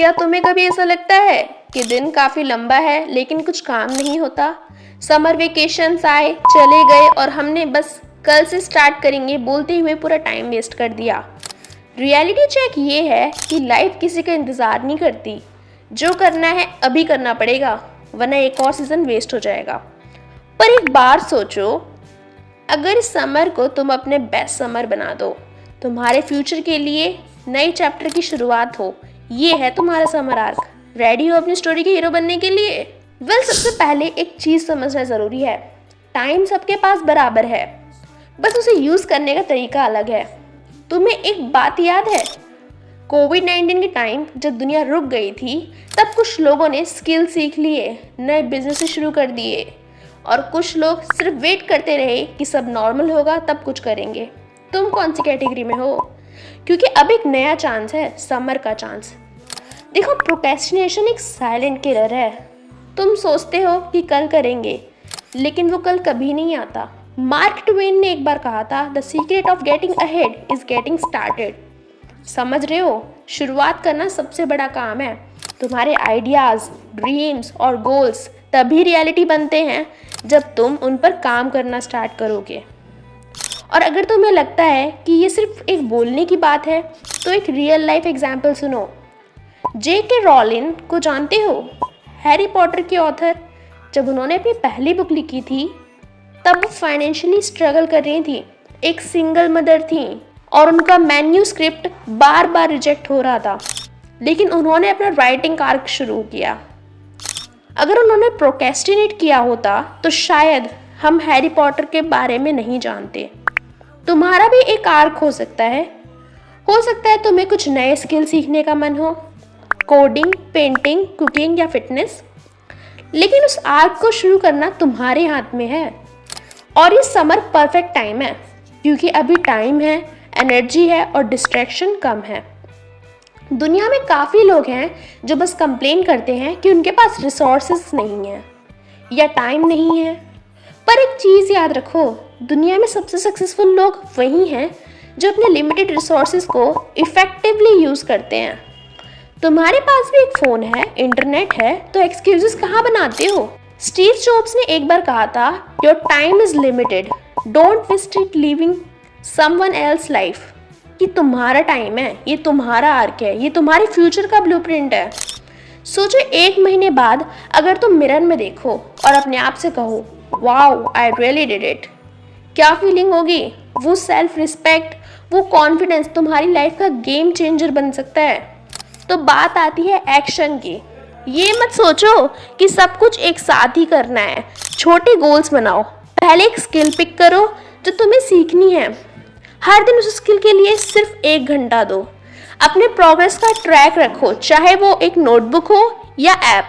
क्या तुम्हें कभी ऐसा लगता है कि दिन काफी लंबा है लेकिन कुछ काम नहीं होता? समर वेकेशंस आए चले गए और हमने बस कल से स्टार्ट करेंगे बोलते हुए पूरा टाइम वेस्ट कर दिया। रियलिटी चेक ये है कि लाइफ किसी का इंतज़ार नहीं करती। जो करना है अभी करना पड़ेगा, वरना एक और सीज़न वेस्ट हो जाएगा। पर एक बार सोचो, अगर इस समर को तुम अपने बेस्ट समर बना दो, तुम्हारे फ्यूचर के लिए नए चैप्टर की शुरुआत हो, ये है तुम्हारा समर आर्क। रेडी हो अपनी स्टोरी के हीरो बनने के लिए? सबसे पहले एक चीज़ समझना ज़रूरी है, टाइम सबके पास बराबर है, बस उसे यूज़ करने का तरीका अलग है। तुम्हें एक बात याद है, कोविड-19 के टाइम जब दुनिया रुक गई थी, तब कुछ लोगों ने स्किल सीख लिए, नए बिजनेस शुरू कर दिए, और कुछ लोग सिर्फ वेट करते रहे कि सब नॉर्मल होगा तब कुछ करेंगे। तुम कौन सी कैटेगरी में हो? क्योंकि अब एक नया चांस है, समर का चांस। देखो, प्रोक्रेस्टिनेशन एक साइलेंट किलर है। तुम सोचते हो कि कल करेंगे, लेकिन वो कल कभी नहीं आता। मार्क ट्वेन ने एक बार कहा था, the secret of getting ahead is getting started. समझ रहे हो, शुरुआत करना सबसे बड़ा काम है। तुम्हारे आइडियाज़, ड्रीम्स और गोल्स तभी रियलिटी बनते हैं जब तुम उन पर काम करना स्टार्ट करोगे। और अगर तुम्हें लगता है कि ये सिर्फ एक बोलने की बात है, तो एक रियल लाइफ एग्जाम्पल सुनो। J.K. रॉलिन को जानते हो? हैरी पॉटर के ऑथर। जब उन्होंने अपनी पहली बुक लिखी थी, तब वो फाइनेंशियली स्ट्रगल कर रही थी, एक सिंगल मदर थी, और उनका मैन्यूस्क्रिप्ट बार बार रिजेक्ट हो रहा था। लेकिन उन्होंने अपना राइटिंग आर्क शुरू किया। अगर उन्होंने प्रोक्रेस्टिनेट किया होता, तो शायद हम हैरी पॉटर के बारे में नहीं जानते। तुम्हारा भी एक आर्क हो सकता है तुम्हें कुछ नए स्किल सीखने का मन हो, कोडिंग, पेंटिंग, कुकिंग या फिटनेस। लेकिन उस आर्क को शुरू करना तुम्हारे हाथ में है। और ये समर परफेक्ट टाइम है, क्योंकि अभी टाइम है, एनर्जी है और डिस्ट्रैक्शन कम है। दुनिया में काफ़ी लोग हैं जो बस कंप्लेन करते हैं कि उनके पास रिसोर्सेज नहीं है या टाइम नहीं है। पर एक चीज़ याद रखो, दुनिया में सबसे सक्सेसफुल लोग वही हैं जो अपने लिमिटेड रिसोर्सेज को इफ़ेक्टिवली यूज़ करते हैं। तुम्हारे पास भी एक फ़ोन है, इंटरनेट है, तो एक्सक्यूजेस कहाँ बनाते हो? स्टीव जॉब्स ने एक बार कहा था, your time is limited, don't waste it living someone else life. कि तुम्हारा टाइम है, ये तुम्हारा आर्क है, ये तुम्हारे फ्यूचर का ब्लूप्रिंट है। सोचो, 1 महीने बाद अगर तुम मिरर में देखो और अपने आप से कहो, wow I really did it, क्या फीलिंग होगी? वो सेल्फ रिस्पेक्ट, वो कॉन्फिडेंस तुम्हारी लाइफ का गेम चेंजर बन सकता है। तो बात आती है एक्शन की। ये मत सोचो कि सब कुछ एक साथ ही करना है। छोटे गोल्स बनाओ। पहले एक स्किल पिक करो जो तुम्हें सीखनी है। हर दिन उस स्किल के लिए सिर्फ 1 घंटा दो। अपने प्रोग्रेस का ट्रैक रखो, चाहे वो एक नोटबुक हो या ऐप।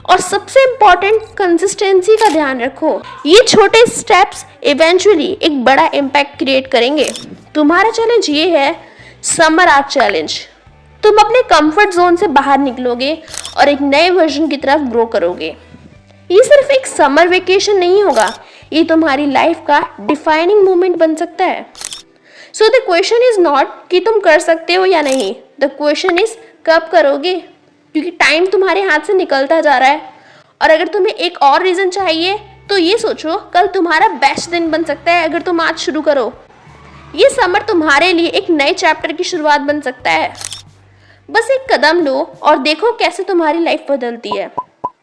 और सबसे इम्पॉर्टेंट, कंसिस्टेंसी का ध्यान रखो। ये छोटे स्टेप्स इवेंचुअली एक बड़ा इम्पैक्ट क्रिएट करेंगे। तुम्हारा चैलेंज ये है, समर आर्क चैलेंज। तुम अपने कंफर्ट जोन से बाहर निकलोगे और एक नए वर्जन की तरफ ग्रो करोगे। ये सिर्फ एक समर वेकेशन नहीं होगा, ये तुम्हारी लाइफ का डिफाइनिंग मोमेंट बन सकता है। So the question is not कि तुम कर सकते हो या नहीं, द क्वेश्चन इज कब करोगे, क्योंकि टाइम तुम्हारे हाथ से निकलता जा रहा है। और अगर तुम्हें एक और रीज़न चाहिए, तो ये सोचो, कल तुम्हारा बेस्ट दिन बन सकता है अगर तुम आज शुरू करो। ये समर तुम्हारे लिए एक नए चैप्टर की शुरुआत बन सकता है। बस एक कदम लो और देखो कैसे तुम्हारी लाइफ बदलती है।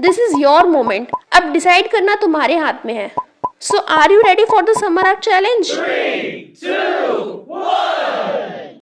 This is your moment. अब डिसाइड करना तुम्हारे हाथ में है। So are you ready for the summer arc challenge? 3, 2, 1